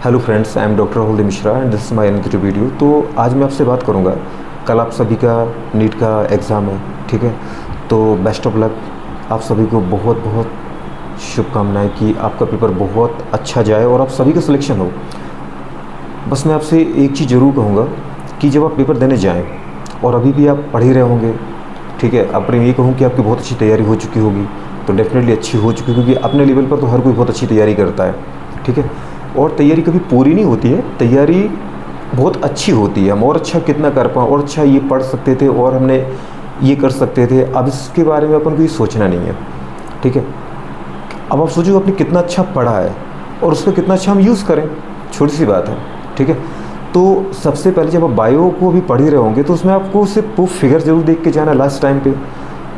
Hello friends, I am doctor Rahul Mishra and this is my another video. तो आज मैं आपसे बात करूंगा। कल आप सभी का नीट का एग्ज़ाम है, ठीक है। तो बेस्ट ऑफ लक, आप सभी को बहुत बहुत शुभकामनाएं कि आपका पेपर बहुत अच्छा जाए और आप सभी का सिलेक्शन हो। बस मैं आपसे एक चीज़ ज़रूर कहूँगा कि जब आप पेपर देने जाएँ और अभी भी आप पढ़ ही रहे होंगे, ठीक है, अब मैं ये कहूँ कि आपकी बहुत अच्छी तैयारी हो चुकी होगी, तो डेफिनेटली अच्छी हो चुकी, क्योंकि अपने लेवल पर तो हर कोई बहुत अच्छी तैयारी करता है, ठीक है। और तैयारी कभी पूरी नहीं होती है, तैयारी बहुत अच्छी होती है। हम और अच्छा कितना कर पाएँ, और अच्छा ये पढ़ सकते थे और हमने ये कर सकते थे, अब इसके बारे में अपन को ये सोचना नहीं है, ठीक है। अब आप सोचो आपने कितना अच्छा पढ़ा है और उसका कितना अच्छा हम यूज़ करें, छोटी सी बात है, ठीक है। तो सबसे पहले जब आप बायो को भी पढ़ ही रहे होंगे तो उसमें आपको सिर्फ वो फिगर ज़रूर देख के जाना लास्ट टाइम पे,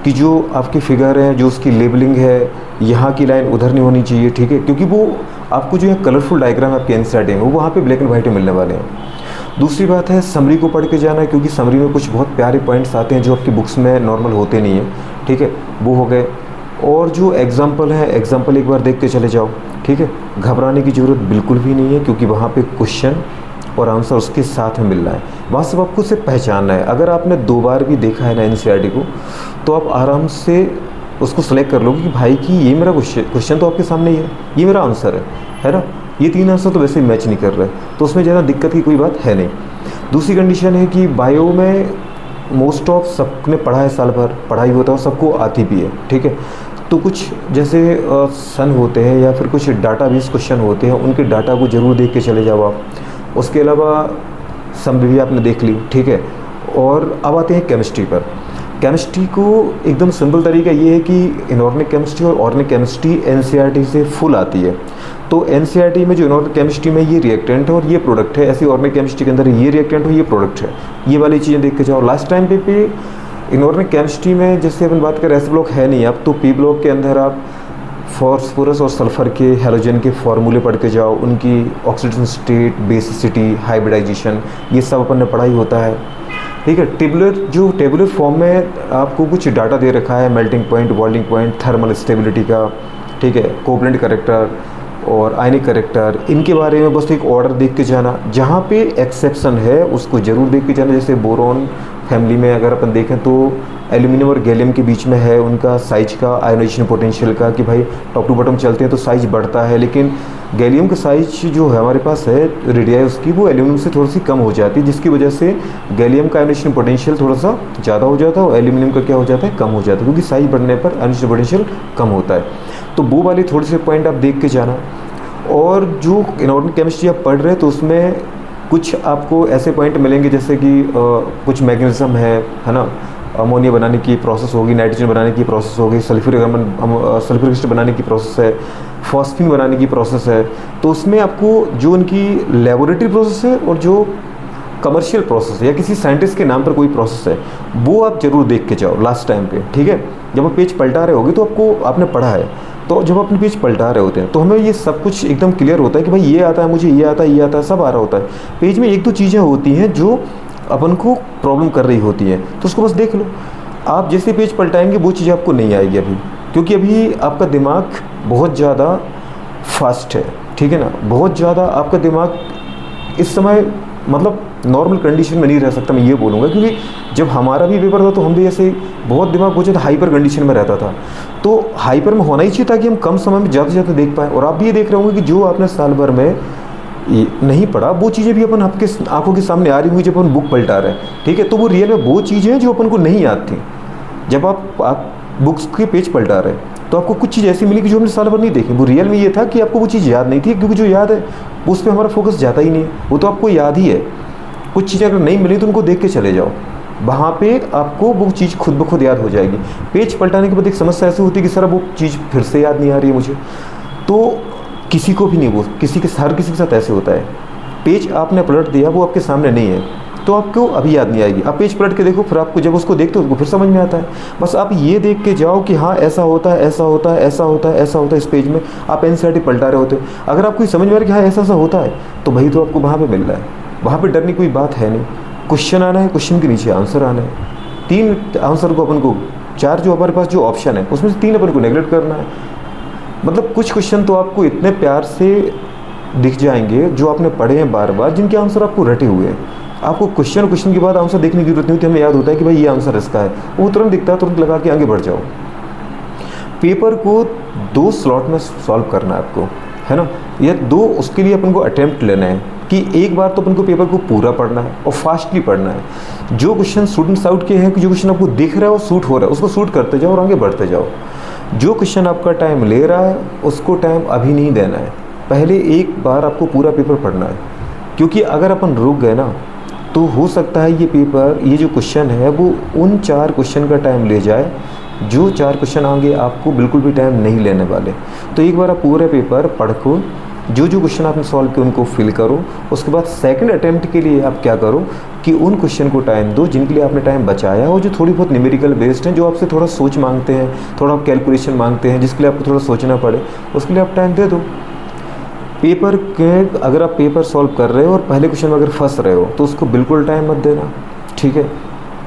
कि जो आपकी फ़िगर है, जो उसकी लेबलिंग है, यहाँ की लाइन उधर नहीं होनी चाहिए, ठीक है, क्योंकि वो आपको जो है कलरफुल डायग्राम आपके एनसीईआरटी में वो वहाँ पे ब्लैक एंड वाइट में मिलने वाले हैं। दूसरी बात है समरी को पढ़ के जाना है, क्योंकि समरी में कुछ बहुत प्यारे पॉइंट्स आते हैं जो आपकी बुक्स में नॉर्मल होते नहीं हैं, ठीक है, वो हो गए। और जो एग्जाम्पल है, एग्जाम्पल एक बार देख के चले जाओ, ठीक है। घबराने की ज़रूरत बिल्कुल भी नहीं है, क्योंकि वहाँ पे क्वेश्चन और आंसर उसके साथ में मिल रहा है, वहाँ से आपको उसे पहचानना है। अगर आपने 2 बार भी देखा है ना एनसीईआरटी को, तो आप आराम से उसको सेलेक्ट कर लोगे कि भाई कि ये मेरा क्वेश्चन तो आपके सामने ही है, ये मेरा आंसर है ना। ये 3 आंसर तो वैसे ही मैच नहीं कर रहे, तो उसमें ज़्यादा दिक्कत की कोई बात है नहीं। दूसरी कंडीशन है कि बायो में मोस्ट ऑफ सबने पढ़ा है, साल भर पढ़ाई होता है और सबको आती भी है, ठीक है। तो कुछ जैसे सन होते हैं या फिर कुछ डाटाबेस क्वेश्चन होते हैं, उनके डाटा को ज़रूर देख के चले जाओ आप। उसके अलावा समरी भी आपने देख ली, ठीक है। और अब आते हैं केमिस्ट्री पर। केमिस्ट्री को एकदम सिंपल तरीका ये है कि इनऑर्गेनिक केमिस्ट्री और ऑर्गेनिक केमिस्ट्री एनसीईआरटी से फुल आती है। तो एनसीईआरटी में जो इनऑर्गेनिक केमिस्ट्री में ये रिएक्टेंट है और ये प्रोडक्ट है, ऐसी ऑर्गेनिक केमिस्ट्री के अंदर ये रिएक्टेंट हो, ये प्रोडक्ट है, ये वाली चीज़ें देख के जाओ। लास्ट टाइम पे इनऑर्गेनिक केमिस्ट्री में जैसे अपन बात करें, एस ब्लॉक है नहीं, अब तो पी ब्लॉक के अंदर आप फॉस्फोरस और सल्फर के हैलोजन के फार्मूले पढ़ के जाओ, उनकी ऑक्सीडेशन स्टेट, बेसिसिटी, हाइब्रिडाइजेशन, ये सब अपन ने पढ़ा ही होता है, ठीक है। टेबुलर फॉर्म में आपको कुछ डाटा दे रखा है, melting point, boiling point, thermal stability का, ठीक है, कोवलेंट करेक्टर और आयनिक करेक्टर, इनके बारे में बस एक ऑर्डर देख के जाना। जहाँ पे एक्सेप्शन है उसको ज़रूर देख के जाना। जैसे बोरॉन फैमिली में अगर अपन देखें तो एल्यूमिनियम और गैलियम के बीच में है उनका साइज का, आयोनाइजेशन पोटेंशियल का, कि भाई टॉप टू बॉटम चलते हैं तो साइज बढ़ता है, लेकिन गैलियम का साइज जो है हमारे पास है, रेडियाई उसकी, वो एल्यूमिनियम से थोड़ी सी कम हो जाती है, जिसकी वजह से गैलियम का आयोनाइजेशन पोटेंशियल थोड़ा सा ज़्यादा हो जाता है और एल्यूमिनियम का क्या हो जाता है, कम हो जाता है, क्योंकि साइज बढ़ने पर आयोनाइजेशन पोटेंशियल कम होता है। तो वो वाले थोड़े से पॉइंट आप देख के जाना। और जो इनऑर्गेनिक केमिस्ट्री आप पढ़ रहे हैं तो उसमें कुछ आपको ऐसे पॉइंट मिलेंगे जैसे कि कुछ मैग्नीशियम है ना, अमोनिया बनाने की प्रोसेस होगी, नाइट्रोजन बनाने की प्रोसेस होगी, सल्फ्यूरिक एसिड बनाने की प्रोसेस है, फॉस्फीन बनाने की प्रोसेस है। तो उसमें आपको जो उनकी लेबोरेटरी प्रोसेस है और जो कमर्शियल प्रोसेस है या किसी साइंटिस्ट के नाम पर कोई प्रोसेस है, वो आप जरूर देख के जाओ लास्ट टाइम पे, ठीक है। जब आप पेज पलटा रहे होगे तो आपने पढ़ा है, तो जब अपने पेज पलटा रहे होते हैं तो हमें ये सब कुछ एकदम क्लियर होता है कि भाई ये आता है, मुझे ये आता है, ये आता है, सब आ रहा होता है। पेज में 1-2 चीज़ें होती हैं जो अपन को प्रॉब्लम कर रही होती है, तो उसको बस देख लो। आप जैसे पेज पलटाएंगे वो चीज़ आपको नहीं आएगी अभी, क्योंकि अभी आपका दिमाग बहुत ज़्यादा फास्ट है, ठीक है ना। बहुत ज़्यादा आपका दिमाग इस समय मतलब नॉर्मल कंडीशन में नहीं रह सकता, मैं ये बोलूँगा, क्योंकि जब हमारा भी पेपर था तो हम भी ऐसे बहुत दिमाग बहुत ज़्यादा हाइपर कंडीशन में रहता था। तो हाइपर में होना ही चाहिए ताकि हम कम समय में ज़्यादा से ज़्यादा देख पाएँ। और आप भी ये देख रहे होंगे कि जो आपने साल भर में नहीं पढ़ा वो चीज़ें भी अपन आपके आंखों के सामने आ रही हुई जब अपन बुक पलटा रहे हैं, ठीक है। तो वो रियल में वो चीज़ें हैं जो अपन को नहीं याद थी। जब आप बुक्स के पेज पलटा रहे तो आपको कुछ चीज़ ऐसी मिली कि जो हमने साल भर नहीं देखी। वो रियल में ये था कि आपको वो चीज़ याद नहीं थी, क्योंकि जो याद है उस पर हमारा फोकस जाता ही नहीं है, वो तो आपको याद ही है। कुछ चीज़ें अगर नहीं मिली तो उनको देख के चले जाओ, वहाँ पे आपको वो चीज़ खुद ब खुद याद हो जाएगी। पेज पलटाने के बाद एक समस्या ऐसी होती है कि सर वो चीज़ फिर से याद नहीं आ रही है मुझे, तो किसी को भी नहीं, वो हर किसी के साथ ऐसे होता है। पेज आपने पलट दिया, वो आपके सामने नहीं है, तो आपको अभी याद नहीं आएगी। आप पेज पलट के देखो, फिर आपको जब उसको देखते हो उसको फिर समझ में आता है। बस आप ये देख के जाओ कि हाँ ऐसा होता है, ऐसा होता है, ऐसा होता है, ऐसा होता है। इस पेज में आप एनसीईआरटी पलटा रहे होते हो, अगर आपको समझ में आ रहा है कि हाँ ऐसा ऐसा होता है, तो भाई तो आपको वहाँ पर मिल रहा है, वहाँ पर डरने की कोई बात है नहीं। क्वेश्चन आना है, क्वेश्चन के नीचे आंसर आना है। 3 आंसर को अपन को, 4 जो हमारे पास जो ऑप्शन है उसमें से 3 अपन को नेगलेक्ट करना है। मतलब कुछ क्वेश्चन तो आपको इतने प्यार से दिख जाएंगे जो आपने पढ़े हैं बार बार, जिनके आंसर आपको रटे हुए हैं। आपको क्वेश्चन के बाद आंसर देखने की जरूरत नहीं होती, हमें याद होता है कि भाई ये आंसर इसका है, वो तुरंत दिखता है, तुरंत लगा के आगे बढ़ जाओ। पेपर को 2 स्लॉट में सॉल्व करना है आपको, है ना, या 2 उसके लिए अपन को अटेम्प्ट लेना है कि एक बार तो अपन को पेपर को पूरा पढ़ना है और फास्टली पढ़ना है। जो क्वेश्चन स्टूडेंट्स आउट के हैं कि जो क्वेश्चन आपको दिख रहा है वो सूट हो रहा है, उसको सूट करते जाओ और आगे बढ़ते जाओ। जो क्वेश्चन आपका टाइम ले रहा है उसको टाइम अभी नहीं देना है, पहले एक बार आपको पूरा पेपर पढ़ना है। क्योंकि अगर अपन रुक गए ना तो हो सकता है ये पेपर, ये जो क्वेश्चन है वो उन 4 क्वेश्चन का टाइम ले जाए जो 4 क्वेश्चन आगे आपको बिल्कुल भी टाइम नहीं लेने वाले। तो एक बार आप पूरे पेपर पढ़ को जो क्वेश्चन आपने सॉल्व किए उनको फिल करो। उसके बाद सेकंड अटेम्प्ट के लिए आप क्या करो कि उन क्वेश्चन को टाइम दो जिनके लिए आपने टाइम बचाया हो, जो थोड़ी बहुत न्यूमेरिकल बेस्ड हैं, जो आपसे थोड़ा सोच मांगते हैं, थोड़ा कैलकुलेशन मांगते हैं, जिसके लिए आपको थोड़ा सोचना पड़े, उसके लिए आप टाइम दे दो। पेपर के अगर आप पेपर सॉल्व कर रहे हो और पहले क्वेश्चन में अगर फंस रहे हो तो उसको बिल्कुल टाइम मत देना, ठीक है।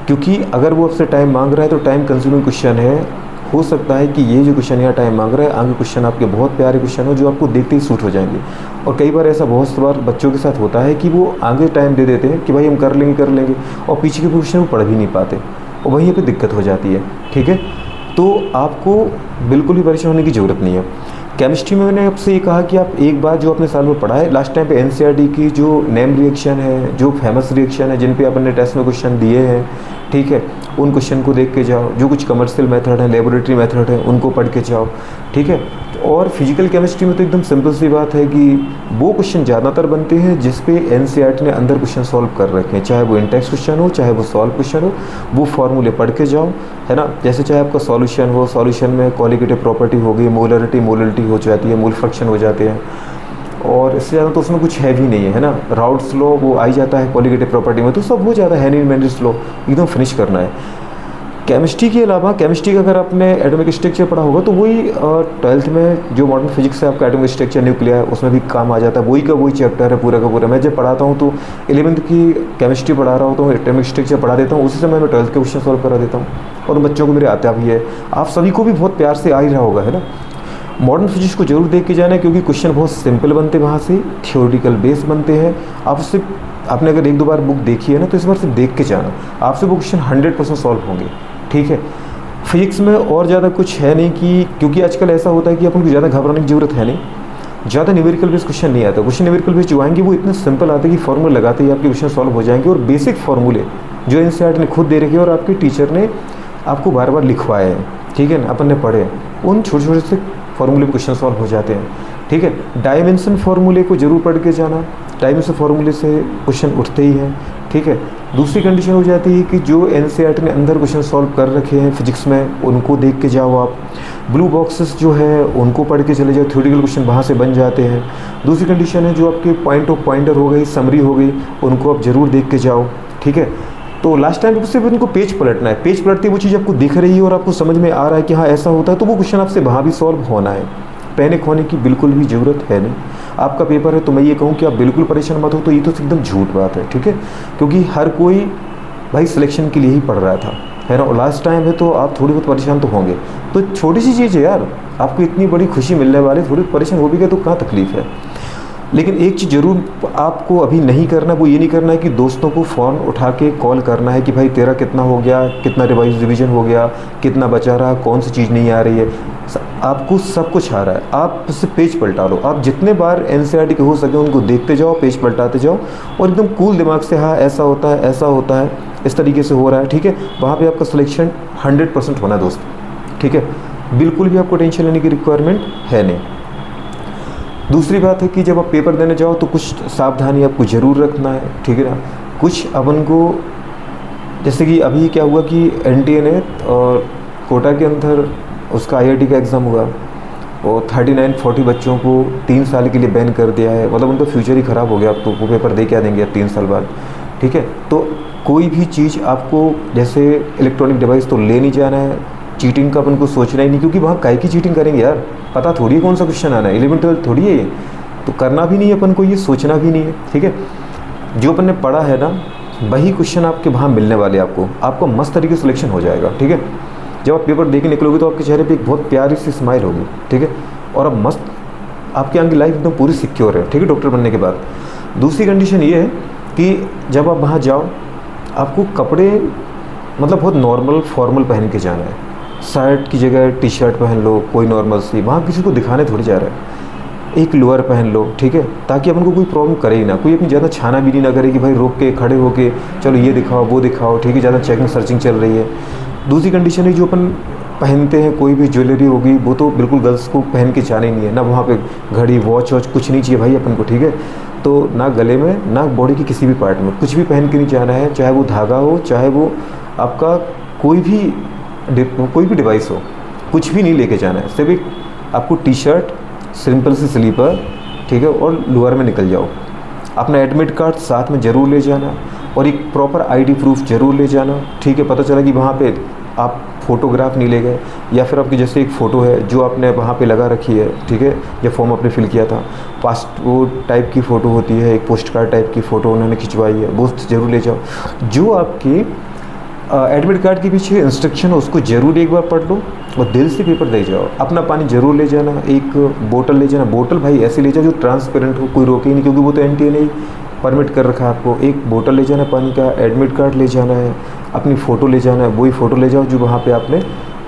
क्योंकि अगर वो आपसे टाइम मांग रहा है तो टाइम कंज्यूमिंग क्वेश्चन है। हो सकता है कि ये जो क्वेश्चन यहाँ टाइम मांग रहा है, आगे क्वेश्चन आपके बहुत प्यारे क्वेश्चन हो जो आपको देखते ही सूट हो जाएंगे। और कई बार ऐसा बहुत बार बच्चों के साथ होता है कि वो आगे टाइम दे देते हैं कि भाई हम कर लेंगे, और पीछे के क्वेश्चन वो पढ़ भी नहीं पाते और वहीं पे दिक्कत हो जाती है, ठीक है। तो आपको बिल्कुल भी परेशान होने की ज़रूरत नहीं है। केमिस्ट्री में मैंने आपसे ये कहा कि आप एक बार जो अपने साल में पढ़ा है, लास्ट टाइम पे एनसीईआरटी की जो नेम रिएक्शन है, जो फेमस रिएक्शन है, जिन पे आपने टेस्ट में क्वेश्चन दिए हैं, ठीक है, उन क्वेश्चन को देख के जाओ। जो कुछ कमर्शियल मेथड है, लेबोरेटरी मेथड है, उनको पढ़ के जाओ, ठीक है। और फिजिकल केमिस्ट्री में तो एकदम सिंपल सी बात है कि वो क्वेश्चन ज़्यादातर बनते हैं जिस पे एनसीईआरटी ने अंदर क्वेश्चन सॉल्व कर रखे हैं, चाहे वो इंटेक्स क्वेश्चन हो, चाहे वो सॉल्व क्वेश्चन हो, वो फॉर्मूले पढ़ के जाओ, है ना। जैसे चाहे आपका सॉल्यूशन हो, सॉल्यूशन में क्वालिटेटिव प्रॉपर्टी हो गई, मोलरिटी हो जाती है, मोल फ्रैक्शन हो जाते हैं, और इससे ज़्यादा तो उसमें कुछ है भी नहीं है ना। राउट्स लॉ वो आ ही जाता है क्वालिटेटिव प्रॉपर्टी में, तो सब हो जाता है। हेनरी मेंडल्स लॉ एकदम फिनिश करना है। केमिस्ट्री के अलावा, केमिस्ट्री का अगर आपने एटॉमिक स्ट्रक्चर पढ़ा होगा तो वही 12th में जो मॉडर्न फिजिक्स है आपका एटॉमिक स्ट्रक्चर न्यूक्लियर, उसमें भी काम आ जाता है। वही का वही चैप्टर है पूरा का पूरा। मैं जब पढ़ाता हूँ तो 11th की केमिस्ट्री पढ़ा रहा हूँ तो एटॉमिक स्ट्रक्चर पढ़ा देता हूँ, उसी समय मैं 12th के क्वेश्चन सॉल्व करा देता हूँ और बच्चों को मेरे आता भी है। आप सभी को भी बहुत प्यार से आ ही रहा होगा, है ना। मॉडर्न फिजिक्स को जरूर देख के जाना है क्योंकि क्वेश्चन बहुत सिंपल बनते हैं, वहाँ से थियोरेटिकल बेस बनते हैं। आप उससे आपने अगर 1-2 बार बुक देखी है ना तो इस बार से देख के जाना, आपसे वो क्वेश्चन 100% सॉल्व होंगे, ठीक है। फिजिक्स में और ज़्यादा कुछ है नहीं कि, क्योंकि आजकल ऐसा होता है कि अपन को ज़्यादा घबराने की ज़रूरत है नहीं, ज़्यादा न्यूमेरिकल बेस क्वेश्चन नहीं आता। क्वेश्चन न्यूमेरिकल बेस जो आएंगे वो इतने सिंपल आते हैं कि फॉर्मूला लगाते ही आपके क्वेश्चन सॉल्व हो जाएंगे। और बेसिक फार्मूले जो एनसीईआरटी ने खुद दे रखे और आपके टीचर ने आपको बार बार लिखवाए हैं, ठीक है ना, अपन ने पढ़े, उन छोटे छोटे से फार्मूले क्वेश्चन सॉल्व हो जाते हैं, ठीक है। डायमेंशन फार्मूले को जरूर पढ़ के जाना, डायमेंशन फार्मूले से क्वेश्चन उठते ही हैं, ठीक है। दूसरी कंडीशन हो जाती है कि जो एनसीईआरटी ने अंदर क्वेश्चन सॉल्व कर रखे हैं फिजिक्स में, उनको देख के जाओ आप। ब्लू बॉक्सेस जो है उनको पढ़ के चले जाओ, थ्योरेटिकल क्वेश्चन वहाँ से बन जाते हैं। दूसरी कंडीशन है जो आपके पॉइंट ऑफ पॉइंटर हो गई, समरी हो गई, उनको आप जरूर देख के जाओ, ठीक है। तो लास्ट टाइम सिर्फ उनको पेज पलटना है, पेज पलटते वो चीज़ आपको दिख रही है और आपको समझ में आ रहा है कि हाँ ऐसा होता है, तो वो क्वेश्चन आपसे वहाँ भी सॉल्व होना है। पैनिक होने की बिल्कुल भी ज़रूरत है नहीं। आपका पेपर है तो मैं ये कहूँ कि आप बिल्कुल परेशान मत हो, तो ये तो एकदम झूठ बात है, ठीक है। क्योंकि हर कोई भाई सिलेक्शन के लिए ही पढ़ रहा था, है ना। और लास्ट टाइम है तो आप थोड़ी बहुत परेशान तो होंगे, तो छोटी सी चीज़ है यार, आपको इतनी बड़ी खुशी मिलने वाली, थोड़ी परेशान हो भी गए तो कहाँ तकलीफ़ है। लेकिन एक चीज़ ज़रूर आपको अभी नहीं करना, वो ये नहीं करना है कि दोस्तों को फ़ोन उठा के कॉल करना है कि भाई तेरा कितना हो गया, कितना रिवीजन हो गया, कितना बचा रहा, कौन सी चीज़ नहीं आ रही है। आपको सब कुछ आ रहा है, आप उससे पेज पलटा लो। आप जितने बार एनसीईआरटी के हो सके उनको देखते जाओ, पेज पलटाते जाओ और एकदम कूल दिमाग से हाँ ऐसा होता है, ऐसा होता है, इस तरीके से हो रहा है, ठीक है। वहाँ पर आपका सिलेक्शन 100% होना दोस्त, ठीक है। बिल्कुल भी आपको टेंशन लेने की रिक्वायरमेंट है नहीं। दूसरी बात है कि जब आप पेपर देने जाओ तो कुछ सावधानी आपको ज़रूर रखना है, ठीक है ना। कुछ अपन को, जैसे कि अभी क्या हुआ कि एनटीए ने और कोटा के अंदर उसका आईआईटी का एग्ज़ाम हुआ और 39-40 बच्चों को 3 साल के लिए बैन कर दिया है। मतलब उनका फ्यूचर ही ख़राब हो गया, अब तो वो पेपर दे क्या देंगे अब 3 साल बाद, ठीक है। तो कोई भी चीज़ आपको, जैसे इलेक्ट्रॉनिक डिवाइस तो ले नहीं जाना है, चीटिंग का अपन को सोचना ही नहीं, क्योंकि वहाँ काहे की चीटिंग करेंगे यार, पता थोड़ी है कौन सा क्वेश्चन आना है, 11th-12th थोड़ी है ये, तो करना भी नहीं है अपन को, ये सोचना भी नहीं है, ठीक है। जो अपन ने पढ़ा है ना वही क्वेश्चन आपके वहाँ मिलने वाले, आपको मस्त तरीके से सिलेक्शन हो जाएगा, ठीक है। जब आप पेपर दे के निकलोगे तो आपके चेहरे पे एक बहुत प्यारी सी स्माइल होगी, ठीक है। और अब मस्त आपकी आगे लाइफ एकदम पूरी सिक्योर है, ठीक है, डॉक्टर बनने के बाद। दूसरी कंडीशन ये है कि जब आप वहाँ जाओ, आपको कपड़े मतलब बहुत नॉर्मल फॉर्मल पहन के जाना है। शर्ट की जगह टी शर्ट पहन लो, कोई नॉर्मल सी, वहाँ किसी को दिखाने थोड़ी जा रहा है। एक लोअर पहन लो, ठीक है, ताकि अपन को कोई प्रॉब्लम करे ही ना, कोई अपनी ज़्यादा छाना भी ना करे कि भाई रोक के खड़े होके चलो ये दिखाओ वो दिखाओ, ठीक है, ज़्यादा चेकिंग सर्चिंग चल रही है। दूसरी कंडीशन है जो अपन पहनते हैं, कोई भी ज्वेलरी होगी वो तो बिल्कुल गर्ल्स को पहन के जाने नहीं है ना, वहाँ पे घड़ी वॉच वॉच कुछ नहीं चाहिए भाई अपन को, ठीक है। तो ना गले में ना बॉडी के किसी भी पार्ट में कुछ भी पहन के नहीं जाना है, चाहे वो धागा हो, चाहे वो आपका कोई भी डिवाइस हो, कुछ भी नहीं लेके जाना है। सिर्फ एक आपको टी शर्ट, सिंपल सी स्लीपर, ठीक है, और लोअर में निकल जाओ। अपना एडमिट कार्ड साथ में ज़रूर ले जाना और एक प्रॉपर आईडी प्रूफ ज़रूर ले जाना, ठीक है। पता चला कि वहाँ पे आप फ़ोटोग्राफ नहीं ले गए, या फिर आपकी जैसे एक फ़ोटो है जो आपने वहाँ पे लगा रखी है, ठीक है, या फॉर्म आपने फिल किया था, पासपोर्ट टाइप की फ़ोटो होती है, एक पोस्ट कार्ड टाइप की फ़ोटो उन्होंने खिंचवाई है, वो ज़रूर ले जाओ। जो आपकी एडमिट कार्ड के पीछे इंस्ट्रक्शन है उसको ज़रूर एक बार पढ़ लो और दिल से पेपर दे जाओ। अपना पानी ज़रूर ले जाना, एक बोतल ले जाना, बोतल भाई ऐसे ले जाओ जो ट्रांसपेरेंट हो, कोई रोके ही नहीं, क्योंकि वो तो एनटीए ने परमिट कर रखा है आपको। एक बोतल ले जाना पानी का, एडमिट कार्ड ले जाना है, अपनी फ़ोटो ले जाना है, वही फ़ोटो ले जाओ जो वहाँ पे आपने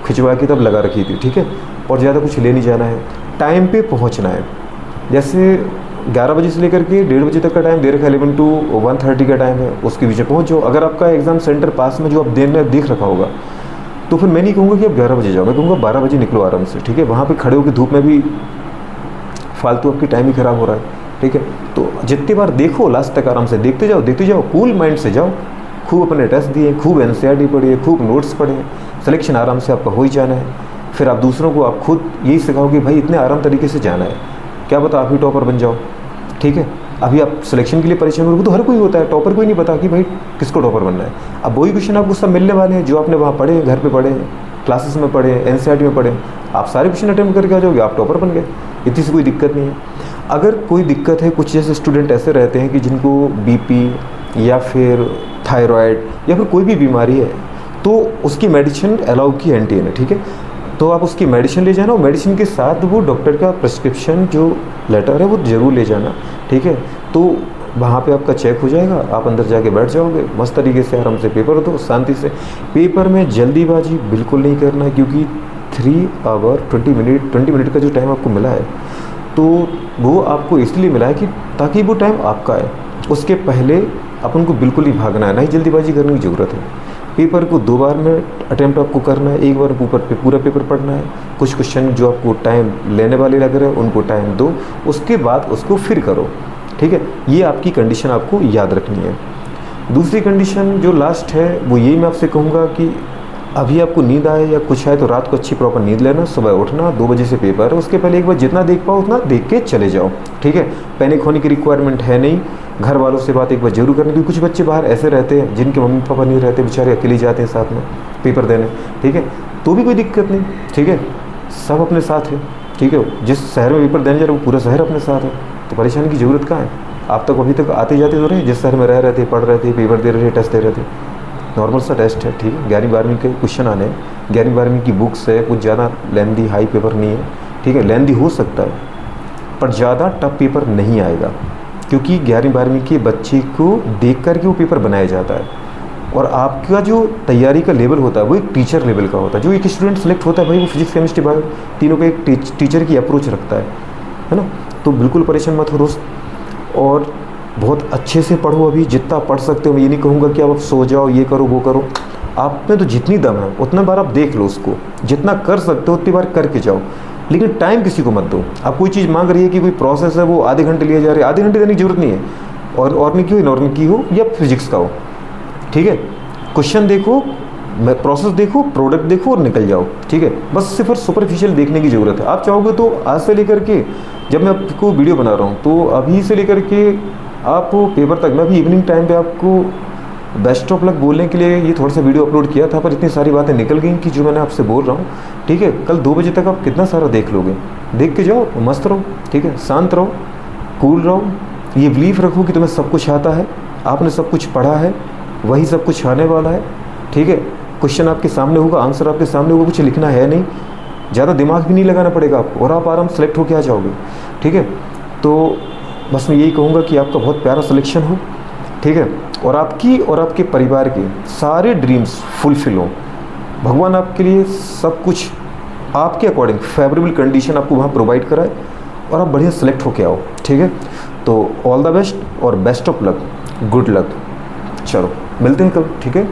खिंचवा के तब लगा रखी थी, ठीक है। और ज़्यादा कुछ ले नहीं जाना है। टाइम पे पहुँचना है, जैसे 11 बजे से लेकर के 1:30 बजे तक का टाइम दे रखा है, 11 to 1:30 का टाइम है, उसके बीच में पहुँचो। अगर आपका एग्ज़ाम सेंटर पास में जो आप देख रखा होगा, तो फिर मैं नहीं कहूँगा कि आप 11 बजे जाओ, मैं कहूँगा 12 बजे निकलो आराम से, ठीक है। वहाँ पे खड़े होकर धूप में भी फालतू आपकी टाइम ही ख़राब हो रहा है, ठीक है। तो जितनी बार देखो लास्ट तक आराम से देखते जाओ, कूल माइंड से जाओ, खूब अपने टेस्ट दिए, खूब एनसीईआरटी पढ़िए, खूब नोट्स पढ़े, सिलेक्शन आराम से आपका हो ही जाना है। फिर आप दूसरों को आप खुद यही सिखाओ कि भाई इतने आराम तरीके से जाना है, क्या पता आप ही टॉपर बन जाओ, ठीक है। अभी आप सिलेक्शन के लिए परेशान हो, तो हर कोई होता है, टॉपर कोई नहीं पता कि भाई किसको टॉपर बनना है। अब वही क्वेश्चन आपको सब मिलने वाले हैं जो आपने वहाँ पढ़े, घर पे पढ़े, क्लासेस में पढ़े, एनसीईआरटी में पढ़े, आप सारे क्वेश्चन अटेम्प्ट करके आ जाओगे, आप टॉपर बन गए, इतनी सी कोई दिक्कत नहीं है। अगर कोई दिक्कत है, कुछ जैसे स्टूडेंट ऐसे रहते हैं कि जिनको बीपी या फिर थायराइड या फिर कोई भी बीमारी है, तो उसकी मेडिसिन अलाउ की एनटीए ने, ठीक है। तो आप उसकी मेडिसिन ले जाना और मेडिसिन के साथ वो डॉक्टर का प्रिस्क्रिप्शन जो लेटर है वो ज़रूर ले जाना, ठीक है। तो वहाँ पे आपका चेक हो जाएगा, आप अंदर जाके बैठ जाओगे, मस्त तरीके से आराम से पेपर दो शांति से। पेपर में जल्दीबाजी बिल्कुल नहीं करना है, क्योंकि 3 आवर 20 मिनट का जो टाइम आपको मिला है, तो वो आपको इसलिए मिला है कि ताकि वो टाइम आपका है, उसके पहले अपन को बिल्कुल ही भागना है, ना ही जल्दीबाजी करने की ज़रूरत है। पेपर को 2 बार में अटैम्प्ट आपको करना है, एक बार पूरा पेपर पढ़ना है, कुछ क्वेश्चन जो आपको टाइम लेने वाले लग रहे हैं उनको टाइम दो, उसके बाद उसको फिर करो, ठीक है। ये आपकी कंडीशन आपको याद रखनी है। दूसरी कंडीशन जो लास्ट है वो यही मैं आपसे कहूँगा कि अभी आपको नींद आए या कुछ आए तो रात को अच्छी प्रॉपर नींद लेना, सुबह उठना, 2 बजे से पेपर है, उसके पहले एक बार जितना देख पाओ उतना देख के चले जाओ, ठीक है। पैनिक होने की रिक्वायरमेंट है नहीं। घर वालों से बात एक बार जरूर करनी, क्योंकि कुछ बच्चे बाहर ऐसे रहते हैं जिनके मम्मी पापा नहीं रहते, बेचारे अकेले जाते हैं साथ में पेपर देने, ठीक है। तो भी कोई दिक्कत नहीं, ठीक है, सब अपने साथ है, ठीक है। जिस शहर में पेपर देने जा रहे वो पूरा शहर अपने साथ है, तो परेशानी की ज़रूरत कहाँ है। आप तक अभी तक आते जाते तो रहे, जिस शहर में रह रहे थे, पढ़ रहे थे, पेपर दे रहे थे, टेस्ट दे रहे थे, नॉर्मल सा टेस्ट है, ठीक है। 11वीं-12वीं के क्वेश्चन आने हैं, 11वीं-12वीं की बुक्स है, कुछ ज़्यादा लेंदी हाई पेपर नहीं है, ठीक है। लेंदी हो सकता है पर ज़्यादा टफ पेपर नहीं आएगा, क्योंकि 11वीं-12वीं के बच्चे को देख कर के वो पेपर बनाया जाता है। और आपका जो तैयारी का लेवल होता है वो एक टीचर लेवल का होता है। जो एक स्टूडेंट सेलेक्ट होता है भाई वो फिजिक्स केमिस्ट्री बायो तीनों का एक टीचर की अप्रोच रखता है ना। तो बिल्कुल परेशान मत हो दोस्त, और बहुत अच्छे से पढ़ो। अभी जितना पढ़ सकते हो, मैं ये नहीं कहूँगा कि आप सो जाओ, ये करो वो करो, आप में तो जितनी दम है उतना बार आप देख लो उसको, जितना कर सकते हो उतनी बार करके जाओ, लेकिन टाइम किसी को मत दो। आप कोई चीज़ मांग रही है कि कोई प्रोसेस है वो आधे घंटे लिए जा रहे हैं, आधे घंटे देने की जरूरत नहीं है। और ऑर्गेनिक की हो, इनऑर्गेनिक की हो या फिजिक्स का हो, ठीक है। क्वेश्चन देखो, प्रोसेस देखो, प्रोडक्ट देखो और निकल जाओ, ठीक है। बस सिर्फ सुपरफिशियल देखने की ज़रूरत है। आप चाहोगे तो आज से लेकर के, जब मैं आपको वीडियो बना रहा हूँ तो अभी से लेकर के आप पेपर तक, मैं अभी इवनिंग टाइम पे आपको बेस्ट ऑफ लक बोलने के लिए ये थोड़ा सा वीडियो अपलोड किया था, पर इतनी सारी बातें निकल गई कि जो मैंने आपसे बोल रहा हूँ, ठीक है। कल 2 बजे तक आप कितना सारा देख लोगे, देख के जाओ, मस्त रहो, ठीक है, शांत रहो, कूल रहो, ये बिलीव रखो कि तुम्हें सब कुछ आता है, आपने सब कुछ पढ़ा है, वही सब कुछ आने वाला है, ठीक है। क्वेश्चन आपके सामने होगा, आंसर आपके सामने होगा, कुछ लिखना है नहीं, ज़्यादा दिमाग भी नहीं लगाना पड़ेगा आपको, और आप आराम सेलेक्ट होकर आ जाओगे। ठीक है। तो बस मैं यही कहूँगा कि आपका बहुत प्यारा सिलेक्शन हो, ठीक है, और आपकी और आपके परिवार के सारे ड्रीम्स फुलफिल हों। भगवान आपके लिए सब कुछ आपके अकॉर्डिंग फेवरेबल कंडीशन आपको वहाँ प्रोवाइड कराए और आप बढ़िया सेलेक्ट होके आओ, ठीक है। तो ऑल द बेस्ट और best of luck, good luck. चलो मिलते हैं कल, ठीक है।